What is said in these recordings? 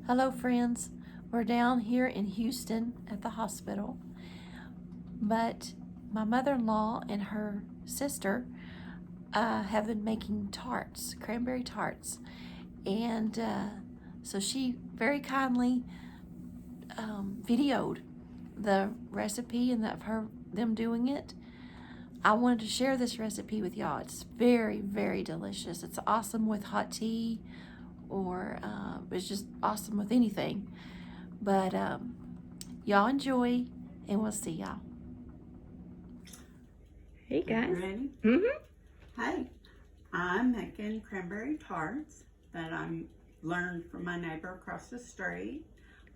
Hello friends, we're down here in Houston at the hospital, but my mother-in-law and her sister have been making tarts, cranberry tarts, and so she very kindly videoed the recipe and of them doing it. I wanted to share this recipe with y'all. It's very, very delicious. It's awesome with hot tea, or it's just awesome with anything. But y'all enjoy, and we'll see y'all. Hey guys. Ready? Hi, I'm making cranberry tarts that I learned from my neighbor across the street.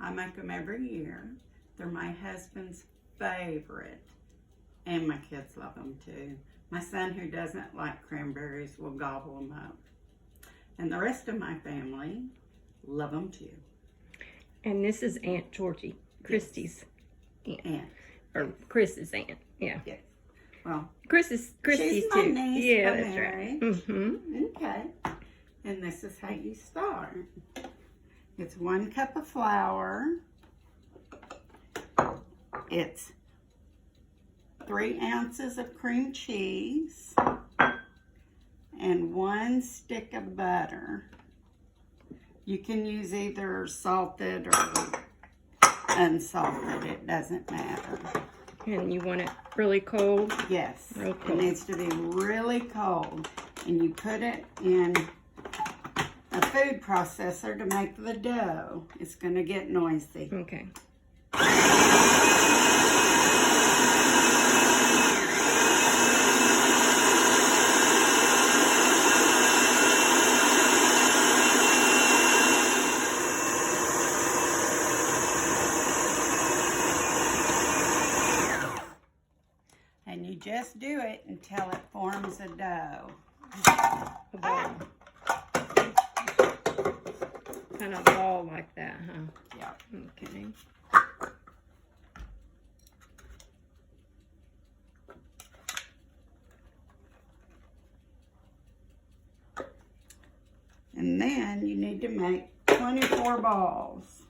I make them every year. They're my husband's favorite, and my kids love them too. My son, who doesn't like cranberries, will gobble them up. And the rest of my family love them too. And this is Aunt Georgie, Christy's aunt. Or Yes. Chris's aunt, yeah. Yes. Well, Christy's she's my too. niece Yeah, by that's right. marriage. Okay. And this is how you start. It's 1 cup of flour. It's 3 ounces of cream cheese and 1 stick of butter. You can use either salted or unsalted, it doesn't matter. And you want it really cold? Yes, Real it cold. needs to be really cold, and you put it in a food processor to make the dough. It's going to get noisy. Okay. And you just do it until it forms a dough. A ball. Kind of ball like that, huh? Yep. Okay. And then you need to make 24 balls.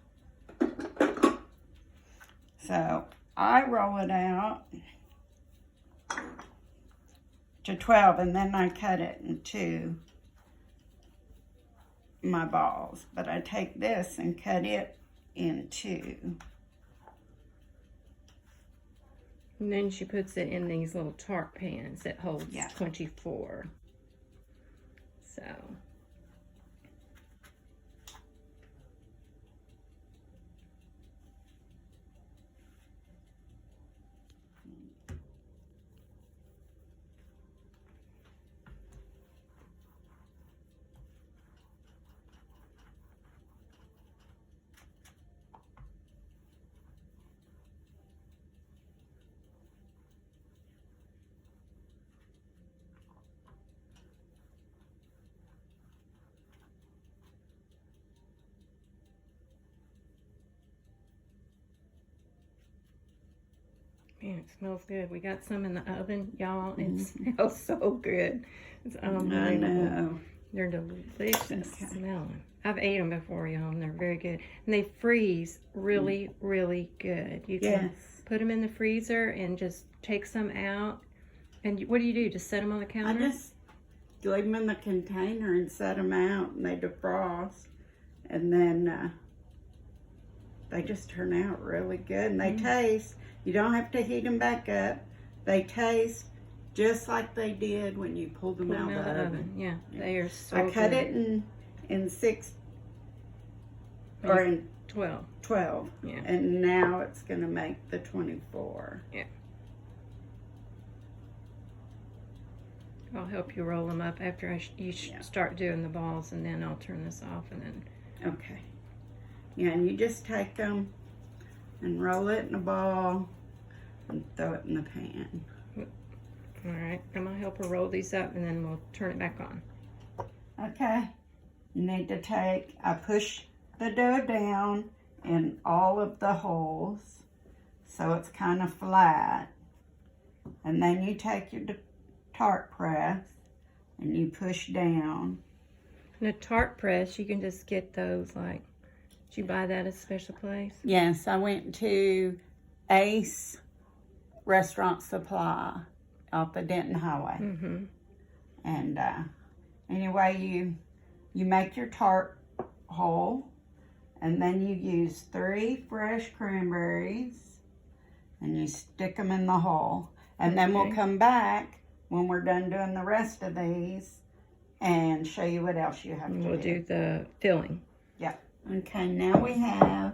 So I roll it out to 12, and then I cut it into my balls. But I take this and cut it in 2. And then she puts it in these little tart pans that holds 24. So. Man, it smells good. We got some in the oven, y'all. It smells so good. It's unbelievable. I know. They're delicious Okay. smelling. I've ate them before, y'all, and they're very good. And they freeze really, really good. You can put them in the freezer and just take some out. And what do you do? Just set them on the I counter? just leave them in the container and set them out, and they defrost. And then they just turn out really good. And they taste, you don't have to heat them back up. They taste just like they did when you pulled them out of the oven. Yeah, they are so I cut good. it in 6 or in 12. 12. Yeah. And now it's going to make the 24. Yeah. I'll help you roll them up after you start doing the balls, and then I'll turn this off, and then... Okay. Yeah, and you just take them and roll it in a ball and throw it in the pan. All right, I'm gonna help her roll these up, and then we'll turn it back on. Okay. You need to I push the dough down in all of the holes so it's kind of flat. And then you take your tart press and you push down. And a tart press, you can just get those like Did you buy that at a special place? Yes, I went to Ace Restaurant Supply off the Denton Highway. Mm-hmm. And anyway, you make your tart whole, and then you use 3 fresh cranberries, and you stick them in the hole. And then we'll come back when we're done doing the rest of these and show you what else you have to do. We'll do the filling. Yeah. Okay, now we have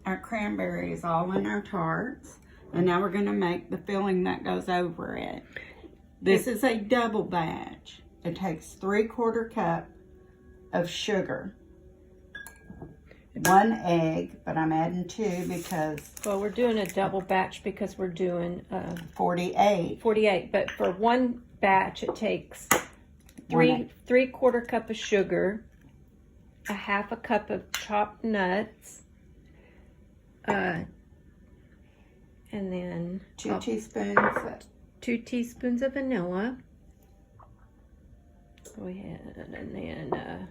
our cranberries all in our tarts. And now we're going to make the filling that goes over it. This is a double batch. It takes 3/4 cup of sugar, 1 egg, but I'm adding 2 because... Well, we're doing a double batch because we're doing 48. 48. But for one batch, it takes 3/4 cup of sugar, a 1/2 cup of chopped nuts, and then 2 teaspoons. 2 teaspoons of vanilla. Go ahead, and then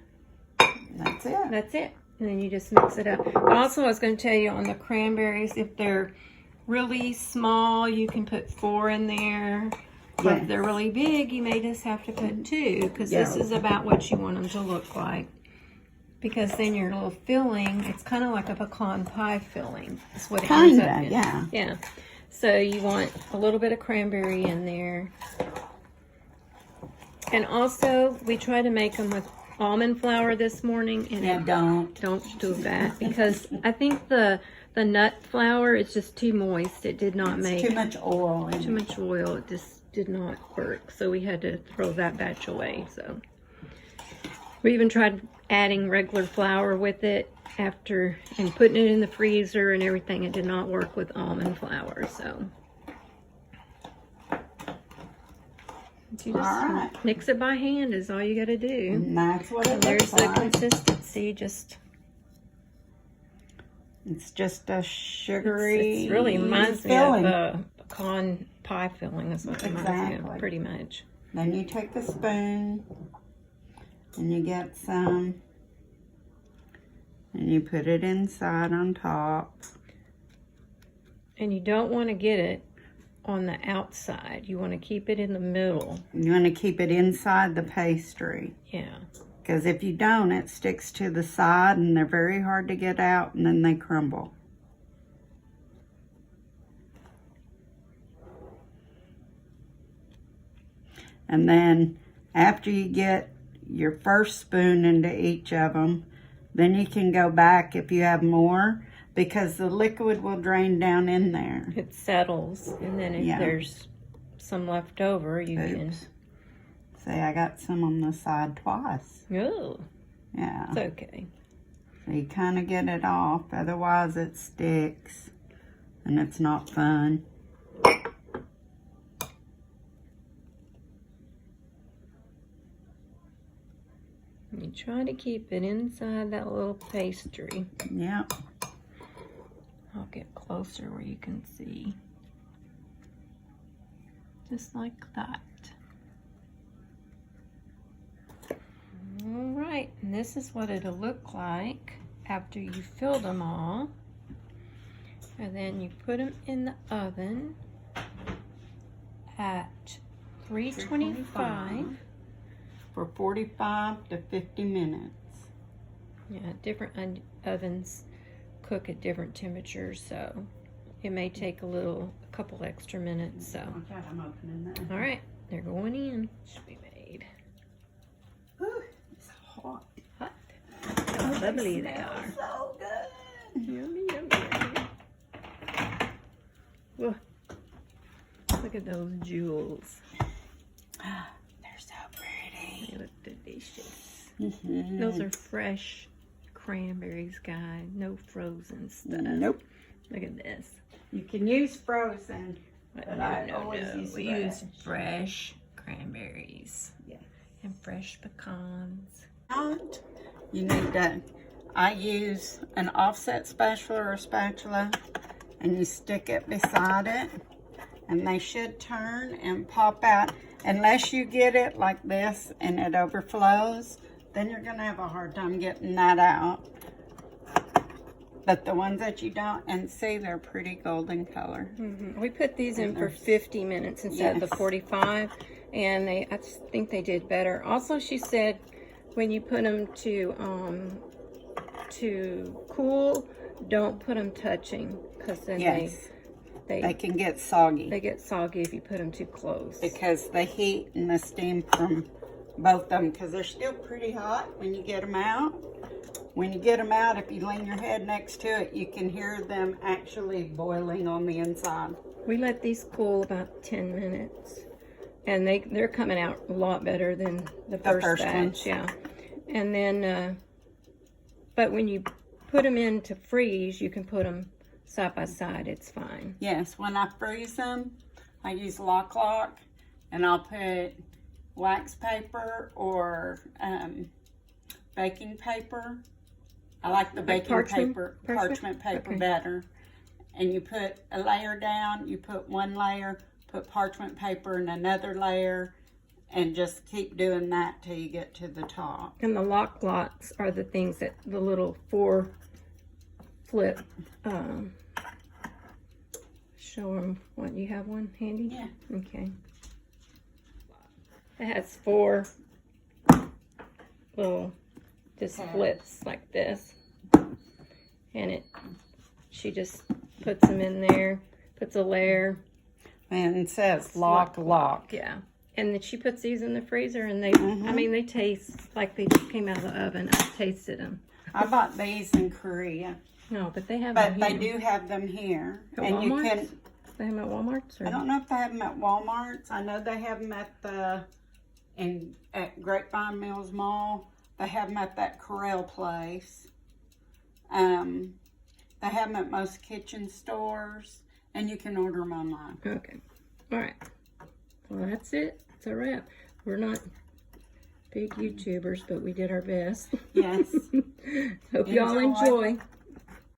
That's it. that's it. And then you just mix it up. Also, I was going to tell you on the cranberries, if they're really small, you can put 4 in there. But if they're really big, you may just have to put 2, because this is about what you want them to look like. Because then your little filling, it's kind of like a pecan pie filling. That's what it ends up in. Yeah. Yeah. So you want a little bit of cranberry in there. And also, we try to make them with almond flour this morning. And don't do that, because I think the nut flour is just too moist. It did not make too much oil. too much oil. It just did not work. So we had to throw that batch away. So we even tried adding regular flour with it after and putting it in the freezer and everything. It did not work with almond flour. So you just mix it by hand is all you got to do. And that's what it There's looks the like. consistency. It's just a sugary. It really reminds filling. me of pecan pie filling. That's what it reminds me of, pretty much. Then you take the spoon and you get some and you put it inside on top. And you don't want to get it on the outside. You want to keep it in the middle. You want to keep it inside the pastry. Yeah. Because if you don't, it sticks to the side and they're very hard to get out and then they crumble. And then after you get your first spoon into each of them, then you can go back if you have more, because the liquid will drain down in there. It settles, and then if there's some left over, you can... See, I got some on the side twice. Oh. Yeah. It's okay. So you kind of get it off, otherwise it sticks, and it's not fun. You try to keep it inside that little pastry. Yep. I'll get closer where you can see. Just like that. All right, and this is what it'll look like after you filled them all. And then you put them in the oven at 325 for 45 to 50 minutes. Yeah, different ovens cook at different temperatures, so it may take a couple extra minutes. So, Okay, I'm opening that. all right, they're going in. Should be made. Ooh, it's hot. Hot. How lovely they are. So good. Yummy, yummy, yummy. Whoa. Look at those jewels. They're so pretty. They look delicious. Mm-hmm. Those are fresh cranberries, guys. No frozen stuff. Nope. Look at this. You can use frozen, but No, I always use we fresh. use fresh cranberries. Yeah. And fresh pecans. You need to, I use an offset spatula or spatula, and you stick it beside it, and they should turn and pop out. Unless you get it like this and it overflows, then you're gonna have a hard time getting that out. But the ones that you don't and see, they're pretty golden color. We put these in for 50 minutes instead of the 45, and I think they did better. Also, she said when you put them to cool, don't put them touching, because then they can get soggy. They get soggy if you put them too close. Because the heat and the steam from both of them, because they're still pretty hot when you get them out. When you get them out, if you lean your head next to it, you can hear them actually boiling on the inside. We let these cool about 10 minutes, and they're coming out a lot better than the first batch. Ones. Yeah. And then, but when you put them in to freeze, you can put them side by side. It's fine. Yes, when I freeze them, I use lock, and I'll put wax paper or baking paper. I like the baking parchment paper better. And you put a layer down, you put one layer, put parchment paper and another layer, and just keep doing that till you get to the top. And the lock locks are the things that the little 4 flip. Show them what, you have one handy? Yeah. Okay. It has 4 little just flips like this, and she just puts them in there, puts a layer, and it says lock. Yeah. And then she puts these in the freezer, and they I mean, they taste like they just came out of the oven. I tasted them. I bought these in Korea. No, but they have But them they here. do have them here. At And you Walmart's? can, They have them at Walmart's? Or? I don't know if they have them at Walmart's. I know they have them at Grapevine Mills Mall. They have them at that Corral place. They have them at most kitchen stores, and you can order them online. Okay. All right. Well, that's it. It's a wrap. We're not big YouTubers, but we did our best. Yes. Hope y'all enjoy.